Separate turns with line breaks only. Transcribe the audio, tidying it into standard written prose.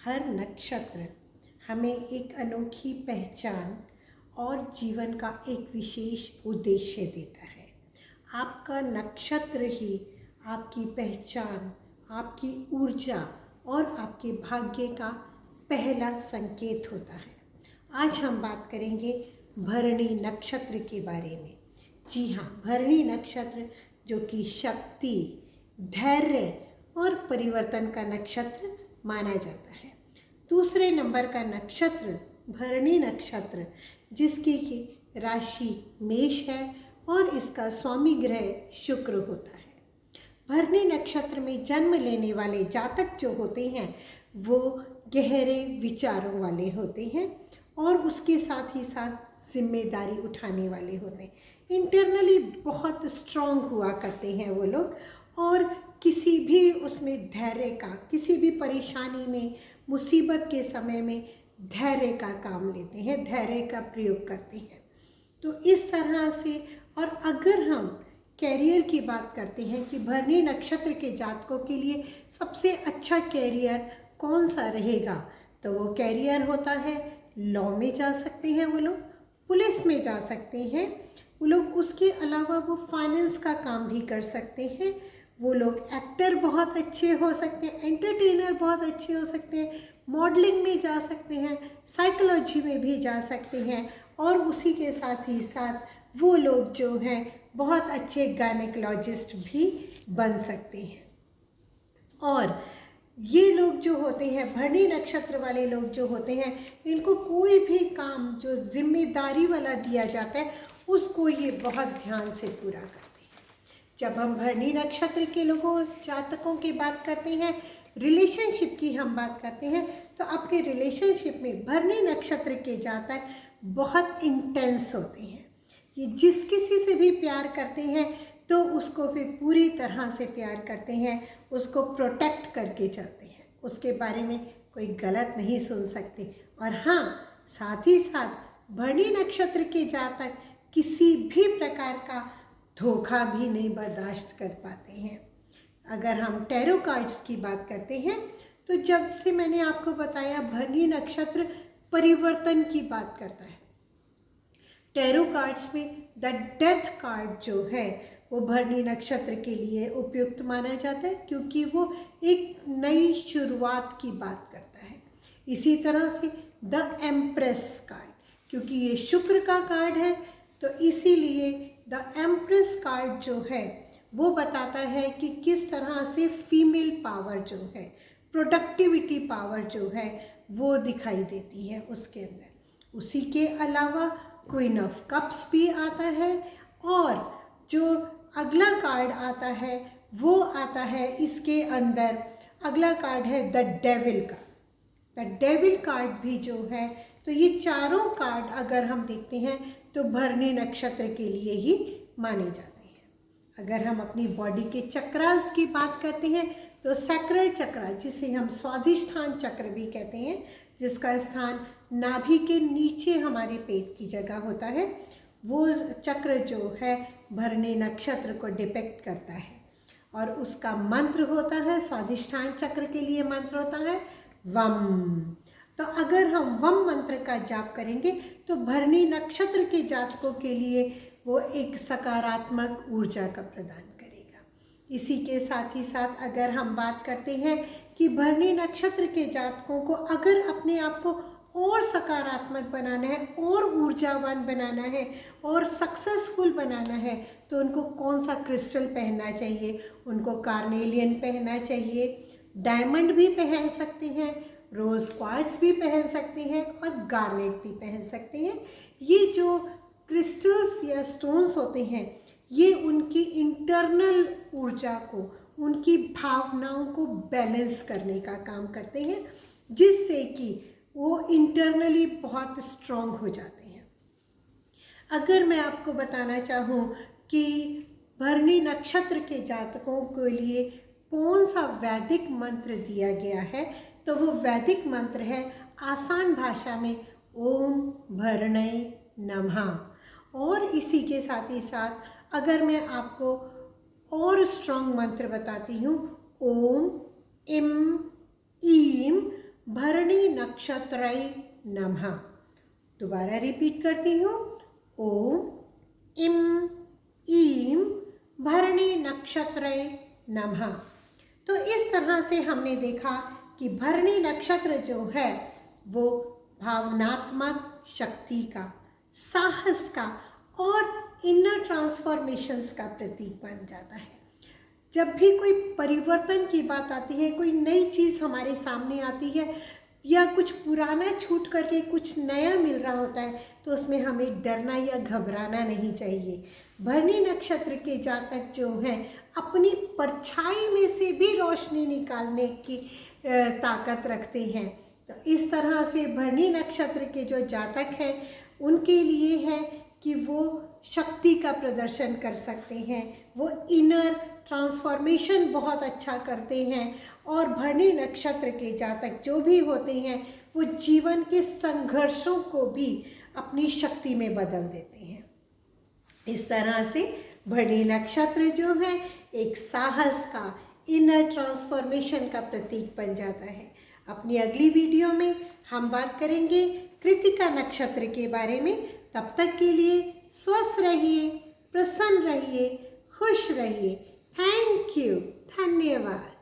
हर नक्षत्र हमें एक अनोखी पहचान और जीवन का एक विशेष उद्देश्य देता है। आपका नक्षत्र ही आपकी पहचान, आपकी ऊर्जा और आपके भाग्य का पहला संकेत होता है। आज हम बात करेंगे भरणी नक्षत्र के बारे में। जी हाँ, भरणी नक्षत्र जो कि शक्ति, धैर्य और परिवर्तन का नक्षत्र माना जाता है। दूसरे नंबर का नक्षत्र भरणी नक्षत्र, जिसकी की राशि मेष है और इसका स्वामी ग्रह शुक्र होता है। भरणी नक्षत्र में जन्म लेने वाले जातक जो होते हैं वो गहरे विचारों वाले होते हैं और उसके साथ ही साथ जिम्मेदारी उठाने वाले होते हैं। इंटरनली बहुत स्ट्रॉन्ग हुआ करते हैं वो लोग और किसी भी उसमें धैर्य का, किसी भी परेशानी में, मुसीबत के समय में धैर्य का काम लेते हैं, धैर्य का प्रयोग करते हैं। तो इस तरह से, और अगर हम कैरियर की बात करते हैं कि भरणी नक्षत्र के जातकों के लिए सबसे अच्छा कैरियर कौन सा रहेगा, तो वो कैरियर होता है लॉ में जा सकते हैं वो लोग, पुलिस में जा सकते हैं वो लोग, उसके अलावा वो फाइनेंस का काम भी कर सकते हैं, वो लोग एक्टर बहुत अच्छे हो सकते हैं, एंटरटेनर बहुत अच्छे हो सकते हैं, मॉडलिंग में जा सकते हैं, साइकोलॉजी में भी जा सकते हैं और उसी के साथ ही साथ वो लोग जो हैं बहुत अच्छे गायनेकोलॉजिस्ट भी बन सकते हैं। और ये लोग जो होते हैं, भरणी नक्षत्र वाले लोग जो होते हैं, इनको कोई भी काम जो जिम्मेदारी वाला दिया जाता है उसको ये बहुत ध्यान से पूरा करते हैं। जब हम भरणी नक्षत्र के लोगों, जातकों की बात करते हैं, रिलेशनशिप की हम बात करते हैं, तो अपने रिलेशनशिप में भरणी नक्षत्र के जातक बहुत इंटेंस होते हैं। ये जिस किसी से भी प्यार करते हैं तो उसको फिर पूरी तरह से प्यार करते हैं, उसको प्रोटेक्ट करके चलते हैं, उसके बारे में कोई गलत नहीं सुन सकते। और हाँ, साथ ही साथ भरणी नक्षत्र के जातक किसी भी प्रकार का धोखा भी नहीं बर्दाश्त कर पाते हैं। अगर हम टैरो कार्ड्स की बात करते हैं तो जब से मैंने आपको बताया भरणी नक्षत्र परिवर्तन की बात करता है। टैरो कार्ड्स में द डेथ कार्ड जो है वो भरणी नक्षत्र के लिए उपयुक्त माना जाता है क्योंकि वो एक नई शुरुआत की बात करता है। इसी तरह से द एम्प्रेस कार्ड, क्योंकि ये शुक्र का कार्ड है तो इसीलिए द एम्प्रेस कार्ड जो है वो बताता है कि किस तरह से फीमेल पावर जो है, प्रोडक्टिविटी पावर जो है वो दिखाई देती है उसके अंदर। उसी के अलावा क्वीन ऑफ कप्स भी आता है और जो अगला कार्ड आता है वो आता है इसके अंदर, अगला कार्ड है द डेविल का। द डेविल कार्ड भी जो है, तो ये चारों कार्ड अगर हम देखते हैं तो भरणी नक्षत्र के लिए ही माने जाते हैं। अगर हम अपनी बॉडी के चक्रास की बात करते हैं तो सैक्रल चक्र, जिसे हम स्वाधिष्ठान चक्र भी कहते हैं, जिसका स्थान नाभि के नीचे हमारे पेट की जगह होता है, वो चक्र जो है भरणी नक्षत्र को डिपेक्ट करता है और उसका मंत्र होता है, स्वाधिष्ठान चक्र के लिए मंत्र होता है वम। तो अगर हम वम मंत्र का जाप करेंगे तो भरणी नक्षत्र के जातकों के लिए वो एक सकारात्मक ऊर्जा का प्रदान करेगा। इसी के साथ ही साथ अगर हम बात करते हैं कि भरणी नक्षत्र के जातकों को अगर अपने आप को और सकारात्मक बनाना है और ऊर्जावान बनाना है और सक्सेसफुल बनाना है तो उनको कौन सा क्रिस्टल पहनना चाहिए? उनको कार्नेलियन पहनना चाहिए, डायमंड भी पहन सकते हैं, रोज़ क्वार्ट्ज भी पहन सकते हैं और गार्नेट भी पहन सकते हैं। ये जो क्रिस्टल्स या स्टोन्स होते हैं ये उनकी इंटरनल ऊर्जा को, उनकी भावनाओं को बैलेंस करने का काम करते हैं, जिससे कि वो इंटरनली बहुत स्ट्रॉन्ग हो जाते हैं। अगर मैं आपको बताना चाहूँ कि भरणी नक्षत्र के जातकों के लिए कौन सा वैदिक मंत्र दिया गया है तो वो वैदिक मंत्र है आसान भाषा में ओम भरणय नमः। और इसी के साथ ही साथ अगर मैं आपको और स्ट्रॉन्ग मंत्र बताती हूँ, ओम इम ईम भरणी नक्षत्राय नमः। दोबारा रिपीट करती हूँ, ओम इम ईम भरणी नक्षत्राय नमः। तो इस तरह से हमने देखा कि भरणी नक्षत्र जो है वो भावनात्मक शक्ति का, साहस का और इनर ट्रांसफॉर्मेशंस का प्रतीक बन जाता है। जब भी कोई परिवर्तन की बात आती है, कोई नई चीज़ हमारे सामने आती है या कुछ पुराना छूट करके कुछ नया मिल रहा होता है, तो उसमें हमें डरना या घबराना नहीं चाहिए। भरणी नक्षत्र के जातक जो हैं अपनी परछाई में से भी रोशनी निकालने की ताकत रखते हैं। तो इस तरह से भरणी नक्षत्र के जो जातक हैं उनके लिए है कि वो शक्ति का प्रदर्शन कर सकते हैं, वो इनर ट्रांसफॉर्मेशन बहुत अच्छा करते हैं। और भरणी नक्षत्र के जातक जो भी होते हैं वो जीवन के संघर्षों को भी अपनी शक्ति में बदल देते हैं। इस तरह से भरणी नक्षत्र जो है एक साहस का, इनर ट्रांसफॉर्मेशन का प्रतीक बन जाता है। अपनी अगली वीडियो में हम बात करेंगे कृतिका नक्षत्र के बारे में। तब तक के लिए स्वस्थ रहिए, प्रसन्न रहिए, खुश रहिए। थैंक यू, धन्यवाद।